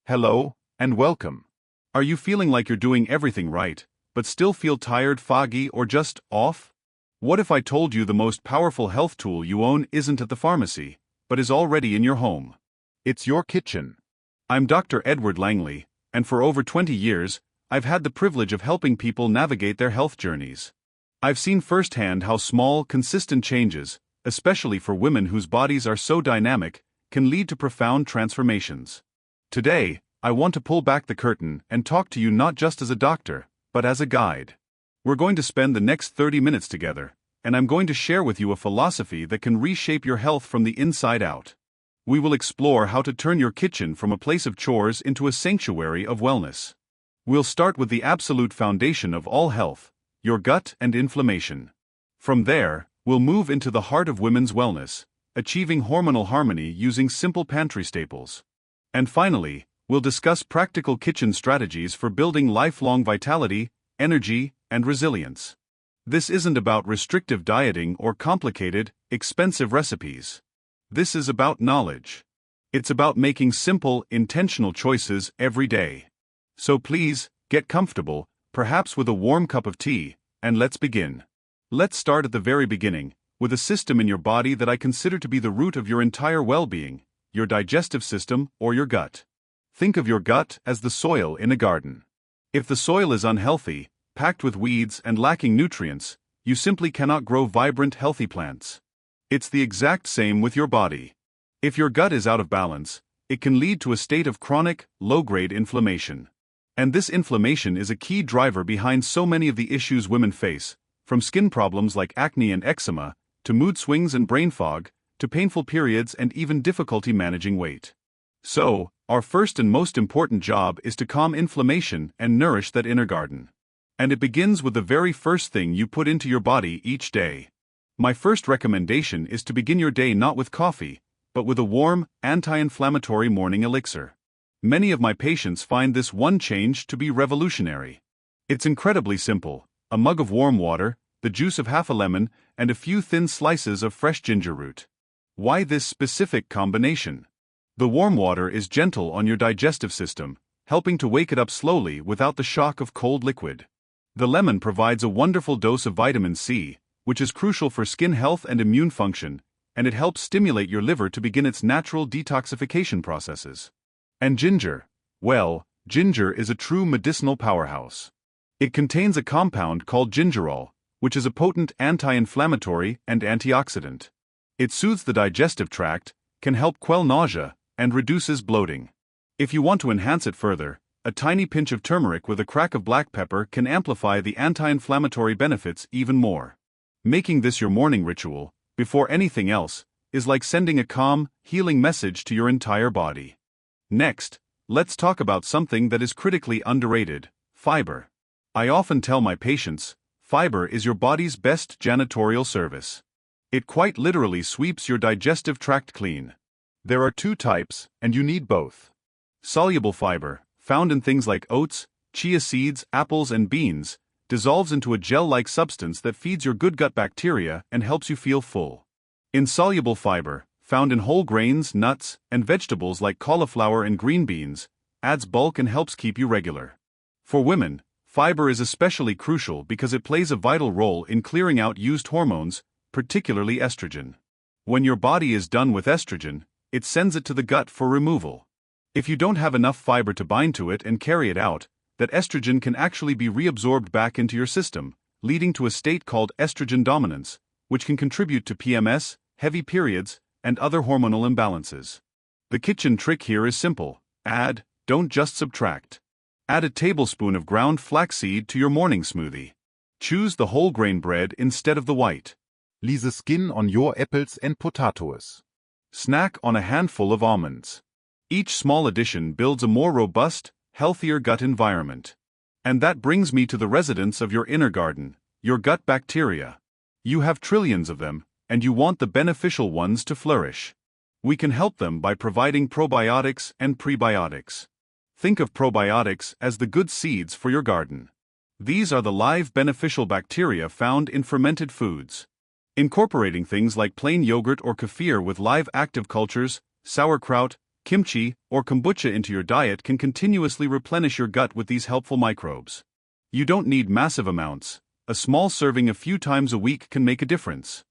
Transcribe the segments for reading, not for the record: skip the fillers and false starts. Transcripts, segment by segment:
Hello, and welcome. Are you feeling like you're doing everything right, but still feel tired, foggy, or just off? What if I told you the most powerful health tool you own isn't at the pharmacy, but is already in your home? It's your kitchen. I'm Dr. Edward Langley, and for over 20 years, I've had the privilege of helping people navigate their health journeys. I've seen firsthand how small, consistent changes, especially for women whose bodies are so dynamic, can lead to profound transformations. Today, I want to pull back the curtain and talk to you not just as a doctor, but as a guide. We're going to spend the next 30 minutes together, and I'm going to share with you a philosophy that can reshape your health from the inside out. We will explore how to turn your kitchen from a place of chores into a sanctuary of wellness. We'll start with the absolute foundation of all health, your gut and inflammation. From there, we'll move into the heart of women's wellness, achieving hormonal harmony using simple pantry staples. And finally, we'll discuss practical kitchen strategies for building lifelong vitality, energy, and resilience. This isn't about restrictive dieting or complicated, expensive recipes. This is about knowledge. It's about making simple, intentional choices every day. So please, get comfortable, perhaps with a warm cup of tea, and let's begin. Let's start at the very beginning, with a system in your body that I consider to be the root of your entire well-being, your digestive system or your gut. Think of your gut as the soil in a garden. If the soil is unhealthy, packed with weeds and lacking nutrients, you simply cannot grow vibrant, healthy plants. It's the exact same with your body. If your gut is out of balance, it can lead to a state of chronic, low-grade inflammation. And this inflammation is a key driver behind so many of the issues women face, from skin problems like acne and eczema, to mood swings and brain fog, to painful periods and even difficulty managing weight. So, our first and most important job is to calm inflammation and nourish that inner garden. And it begins with the very first thing you put into your body each day. My first recommendation is to begin your day not with coffee, but with a warm, anti-inflammatory morning elixir. Many of my patients find this one change to be revolutionary. It's incredibly simple: a mug of warm water, the juice of half a lemon, and a few thin slices of fresh ginger root. Why this specific combination? The warm water is gentle on your digestive system, helping to wake it up slowly without the shock of cold liquid. The lemon provides a wonderful dose of vitamin C, which is crucial for skin health and immune function, and it helps stimulate your liver to begin its natural detoxification processes. And ginger? Well, ginger is a true medicinal powerhouse. It contains a compound called gingerol, which is a potent anti-inflammatory and antioxidant. It soothes the digestive tract, can help quell nausea, and reduces bloating. If you want to enhance it further, a tiny pinch of turmeric with a crack of black pepper can amplify the anti-inflammatory benefits even more. Making this your morning ritual, before anything else, is like sending a calm, healing message to your entire body. Next, let's talk about something that is critically underrated: fiber. I often tell my patients, fiber is your body's best janitorial service. It quite literally sweeps your digestive tract clean. There are two types, and you need both. Soluble fiber, found in things like oats, chia seeds, apples, and beans, dissolves into a gel-like substance that feeds your good gut bacteria and helps you feel full. Insoluble fiber, found in whole grains, nuts, and vegetables like cauliflower and green beans, adds bulk and helps keep you regular. For women, fiber is especially crucial because it plays a vital role in clearing out used hormones, particularly estrogen. When your body is done with estrogen, it sends it to the gut for removal. If you don't have enough fiber to bind to it and carry it out, that estrogen can actually be reabsorbed back into your system, leading to a state called estrogen dominance, which can contribute to PMS, heavy periods, and other hormonal imbalances. The kitchen trick here is simple: add, don't just subtract. Add a tablespoon of ground flaxseed to your morning smoothie. Choose the whole grain bread instead of the white. Leave the skin on your apples and potatoes. Snack on a handful of almonds. Each small addition builds a more robust, healthier gut environment. And that brings me to the residents of your inner garden, your gut bacteria. You have trillions of them, and you want the beneficial ones to flourish. We can help them by providing probiotics and prebiotics. Think of probiotics as the good seeds for your garden. These are the live beneficial bacteria found in fermented foods. Incorporating things like plain yogurt or kefir with live active cultures, sauerkraut, kimchi, or kombucha into your diet can continuously replenish your gut with these helpful microbes. You don't need massive amounts. A small serving a few times a week can make a difference.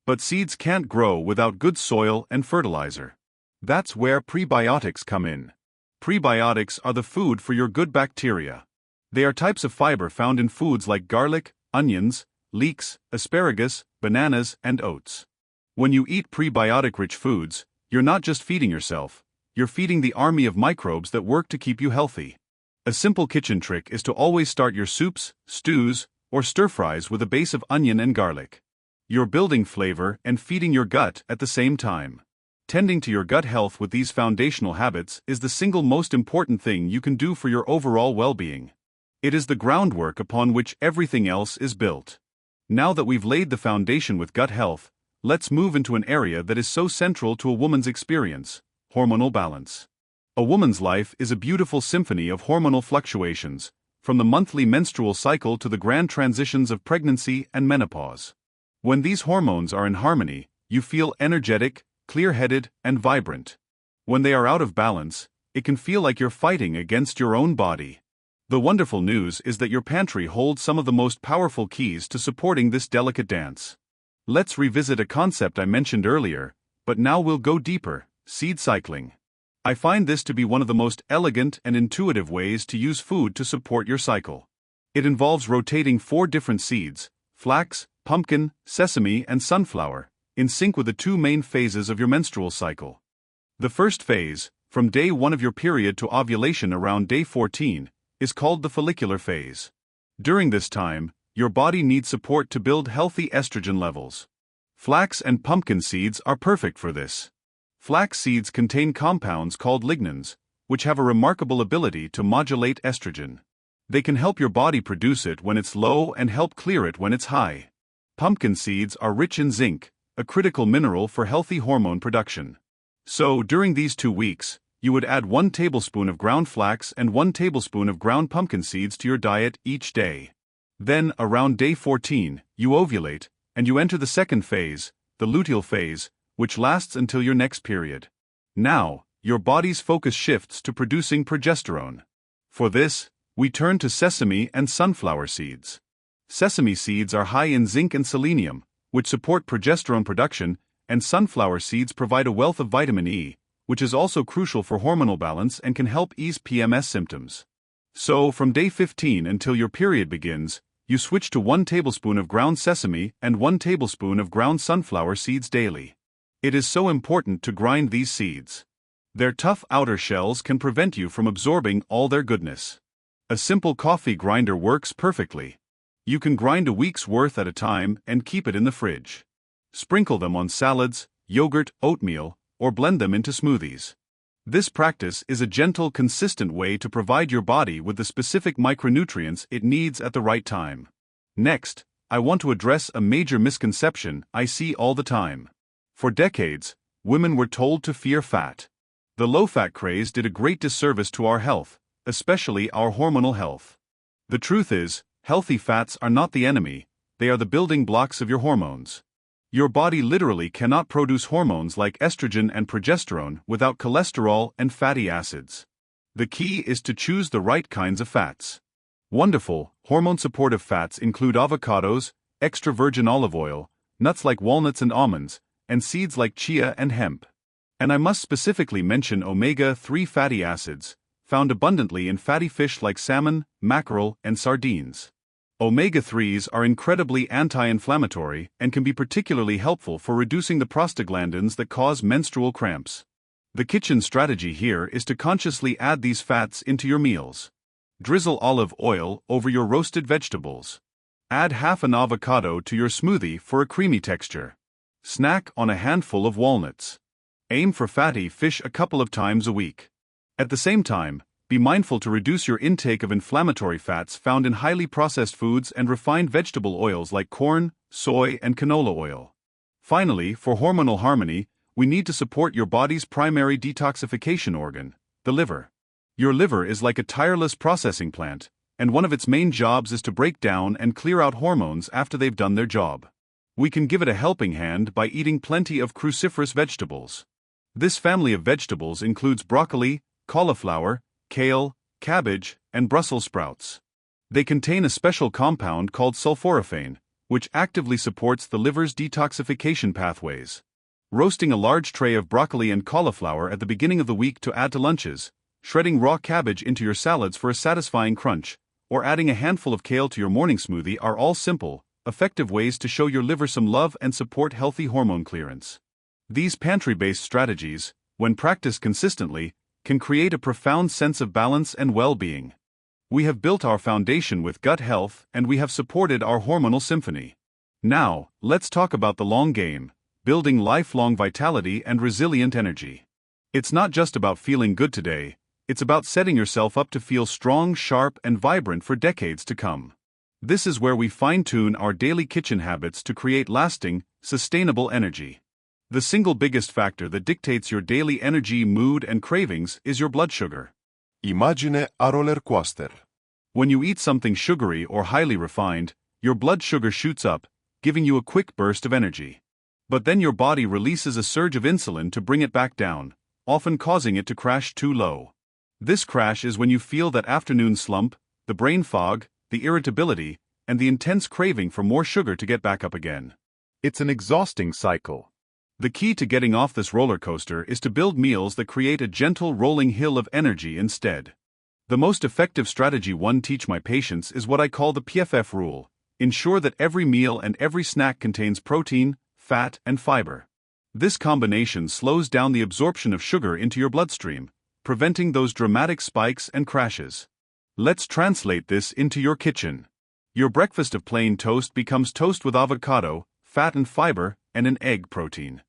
But seeds can't grow without good soil and fertilizer. That's where prebiotics come in. Prebiotics are the food for your good bacteria. They are types of fiber found in foods like garlic, onions, leeks, asparagus, bananas, and oats. When you eat prebiotic-rich foods, you're not just feeding yourself, you're feeding the army of microbes that work to keep you healthy. A simple kitchen trick is to always start your soups, stews, or stir-fries with a base of onion and garlic. You're building flavor and feeding your gut at the same time. Tending to your gut health with these foundational habits is the single most important thing you can do for your overall well-being. It is the groundwork upon which everything else is built. Now that we've laid the foundation with gut health, let's move into an area that is so central to a woman's experience: hormonal balance. A woman's life is a beautiful symphony of hormonal fluctuations, from the monthly menstrual cycle to the grand transitions of pregnancy and menopause. When these hormones are in harmony, you feel energetic, clear-headed, and vibrant. When they are out of balance, it can feel like you're fighting against your own body. The wonderful news is that your pantry holds some of the most powerful keys to supporting this delicate dance. Let's revisit a concept I mentioned earlier, but now we'll go deeper: seed cycling. I find this to be one of the most elegant and intuitive ways to use food to support your cycle. It involves rotating 4 different seeds: flax, pumpkin, sesame, and sunflower, in sync with the 2 main phases of your menstrual cycle. The first phase, from day 1 of your period to ovulation around day 14, is called the follicular phase. During this time, your body needs support to build healthy estrogen levels. Flax and pumpkin seeds are perfect for this. Flax seeds contain compounds called lignans, which have a remarkable ability to modulate estrogen. They can help your body produce it when it's low and help clear it when it's high. Pumpkin seeds are rich in zinc, a critical mineral for healthy hormone production. So, during these 2 weeks, you would add 1 tablespoon of ground flax and 1 tablespoon of ground pumpkin seeds to your diet each day. Then, around day 14, you ovulate, and you enter the second phase, the luteal phase, which lasts until your next period. Now, your body's focus shifts to producing progesterone. For this, we turn to sesame and sunflower seeds. Sesame seeds are high in zinc and selenium, which support progesterone production, and sunflower seeds provide a wealth of vitamin E, which is also crucial for hormonal balance and can help ease PMS symptoms. So, from day 15 until your period begins, you switch to 1 tablespoon of ground sesame and 1 tablespoon of ground sunflower seeds daily. It is so important to grind these seeds. Their tough outer shells can prevent you from absorbing all their goodness. A simple coffee grinder works perfectly. You can grind a week's worth at a time and keep it in the fridge. Sprinkle them on salads, yogurt, oatmeal, or blend them into smoothies. This practice is a gentle, consistent way to provide your body with the specific micronutrients it needs at the right time. Next, I want to address a major misconception I see all the time. For decades, women were told to fear fat. The low-fat craze did a great disservice to our health, especially our hormonal health. The truth is, healthy fats are not the enemy, they are the building blocks of your hormones. Your body literally cannot produce hormones like estrogen and progesterone without cholesterol and fatty acids. The key is to choose the right kinds of fats. Wonderful, hormone-supportive fats include avocados, extra virgin olive oil, nuts like walnuts and almonds, and seeds like chia and hemp. And I must specifically mention omega-3 fatty acids, found abundantly in fatty fish like salmon, mackerel, and sardines. Omega-3s are incredibly anti-inflammatory and can be particularly helpful for reducing the prostaglandins that cause menstrual cramps. The kitchen strategy here is to consciously add these fats into your meals. Drizzle olive oil over your roasted vegetables. Add half an avocado to your smoothie for a creamy texture. Snack on a handful of walnuts. Aim for fatty fish a couple of times a week. At the same time, be mindful to reduce your intake of inflammatory fats found in highly processed foods and refined vegetable oils like corn, soy, and canola oil. Finally, for hormonal harmony, we need to support your body's primary detoxification organ, the liver. Your liver is like a tireless processing plant, and one of its main jobs is to break down and clear out hormones after they've done their job. We can give it a helping hand by eating plenty of cruciferous vegetables. This family of vegetables includes broccoli, cauliflower, kale, cabbage, and Brussels sprouts. They contain a special compound called sulforaphane, which actively supports the liver's detoxification pathways. Roasting a large tray of broccoli and cauliflower at the beginning of the week to add to lunches, shredding raw cabbage into your salads for a satisfying crunch, or adding a handful of kale to your morning smoothie are all simple, effective ways to show your liver some love and support healthy hormone clearance. These pantry-based strategies, when practiced consistently, can create a profound sense of balance and well-being. We have built our foundation with gut health and we have supported our hormonal symphony. Now, let's talk about the long game, building lifelong vitality and resilient energy. It's not just about feeling good today, it's about setting yourself up to feel strong, sharp, and vibrant for decades to come. This is where we fine-tune our daily kitchen habits to create lasting, sustainable energy. The single biggest factor that dictates your daily energy, mood, and cravings is your blood sugar. Immagine a roller coaster. When you eat something sugary or highly refined, your blood sugar shoots up, giving you a quick burst of energy. But then your body releases a surge of insulin to bring it back down, often causing it to crash too low. This crash is when you feel that afternoon slump, the brain fog, the irritability, and the intense craving for more sugar to get back up again. It's an exhausting cycle. The key to getting off this roller coaster is to build meals that create a gentle rolling hill of energy instead. The most effective strategy I teach my patients is what I call the PFF rule. Ensure that every meal and every snack contains protein, fat, and fiber. This combination slows down the absorption of sugar into your bloodstream, preventing those dramatic spikes and crashes. Let's translate this into your kitchen. Your breakfast of plain toast becomes toast with avocado, fat and fiber, and an egg protein.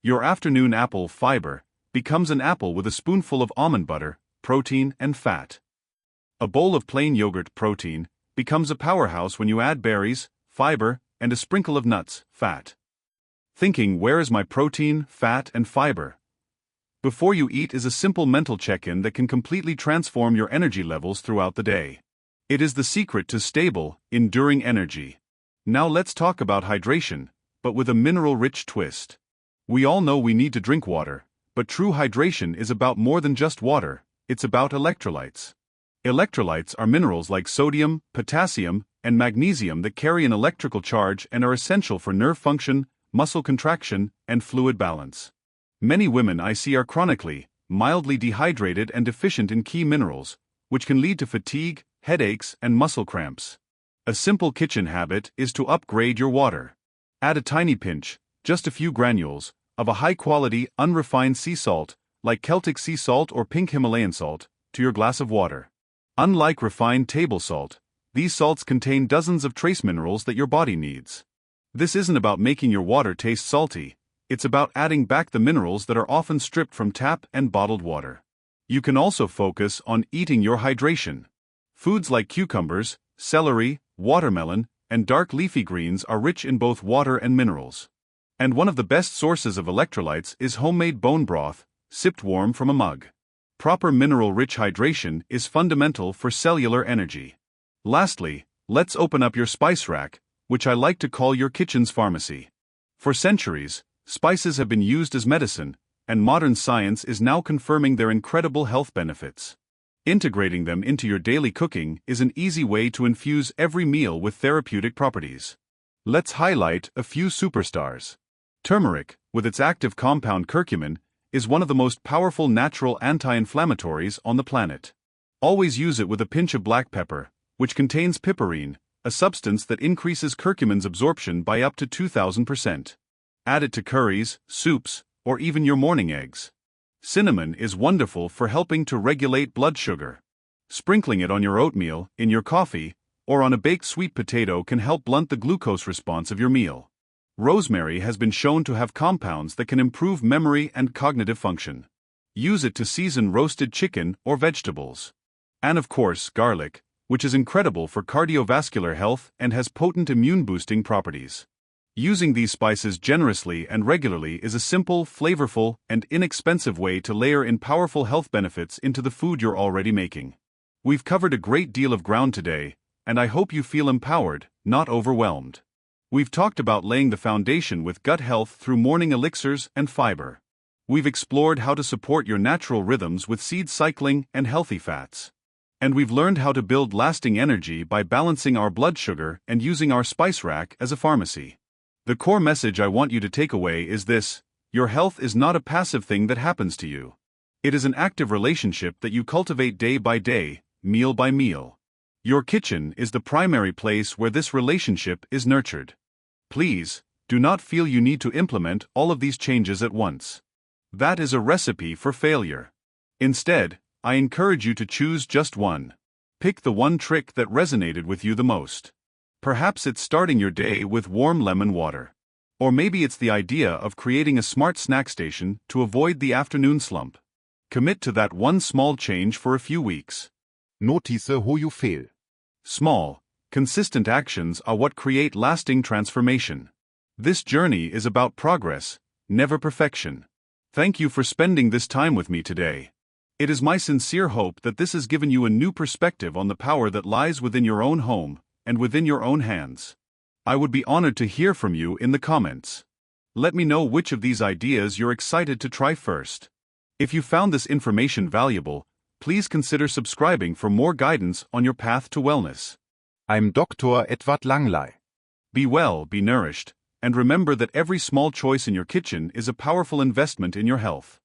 Your afternoon apple fiber becomes an apple with a spoonful of almond butter, protein, and fat. A bowl of plain yogurt protein becomes a powerhouse when you add berries, fiber, and a sprinkle of nuts, fat. Thinking, where is my protein, fat, and fiber? Before you eat is a simple mental check-in that can completely transform your energy levels throughout the day. It is the secret to stable, enduring energy. Now let's talk about hydration, but with a mineral-rich twist. We all know we need to drink water, but true hydration is about more than just water, it's about electrolytes. Electrolytes are minerals like sodium, potassium, and magnesium that carry an electrical charge and are essential for nerve function, muscle contraction, and fluid balance. Many women I see are chronically, mildly dehydrated and deficient in key minerals, which can lead to fatigue, headaches, and muscle cramps. A simple kitchen habit is to upgrade your water. Add a tiny pinch, just a few granules, of a high-quality, unrefined sea salt, like Celtic sea salt or pink Himalayan salt, to your glass of water. Unlike refined table salt, these salts contain dozens of trace minerals that your body needs. This isn't about making your water taste salty, it's about adding back the minerals that are often stripped from tap and bottled water. You can also focus on eating your hydration. Foods like cucumbers, celery, watermelon, and dark leafy greens are rich in both water and minerals. And one of the best sources of electrolytes is homemade bone broth, sipped warm from a mug. Proper mineral-rich hydration is fundamental for cellular energy. Lastly, let's open up your spice rack, which I like to call your kitchen's pharmacy. For centuries, spices have been used as medicine, and modern science is now confirming their incredible health benefits. Integrating them into your daily cooking is an easy way to infuse every meal with therapeutic properties. Let's highlight a few superstars. Turmeric, with its active compound curcumin, is one of the most powerful natural anti-inflammatories on the planet. Always use it with a pinch of black pepper, which contains piperine, a substance that increases curcumin's absorption by up to 2,000%. Add it to curries, soups, or even your morning eggs. Cinnamon is wonderful for helping to regulate blood sugar. Sprinkling it on your oatmeal, in your coffee, or on a baked sweet potato can help blunt the glucose response of your meal. Rosemary has been shown to have compounds that can improve memory and cognitive function. Use it to season roasted chicken or vegetables. And of course, garlic, which is incredible for cardiovascular health and has potent immune-boosting properties. Using these spices generously and regularly is a simple, flavorful, and inexpensive way to layer in powerful health benefits into the food you're already making. We've covered a great deal of ground today, and I hope you feel empowered, not overwhelmed. We've talked about laying the foundation with gut health through morning elixirs and fiber. We've explored how to support your natural rhythms with seed cycling and healthy fats. And we've learned how to build lasting energy by balancing our blood sugar and using our spice rack as a pharmacy. The core message I want you to take away is this: your health is not a passive thing that happens to you. It is an active relationship that you cultivate day by day, meal by meal. Your kitchen is the primary place where this relationship is nurtured. Please, do not feel you need to implement all of these changes at once. That is a recipe for failure. Instead, I encourage you to choose just one. Pick the one trick that resonated with you the most. Perhaps it's starting your day with warm lemon water. Or maybe it's the idea of creating a smart snack station to avoid the afternoon slump. Commit to that one small change for a few weeks. Notice how you feel. Small, consistent actions are what create lasting transformation. This journey is about progress, never perfection. Thank you for spending this time with me today. It is my sincere hope that this has given you a new perspective on the power that lies within your own home and within your own hands. I would be honored to hear from you in the comments. Let me know which of these ideas you're excited to try first. If you found this information valuable, please consider subscribing for more guidance on your path to wellness. I'm Dr. Edward Langley. Be well, be nourished, and remember that every small choice in your kitchen is a powerful investment in your health.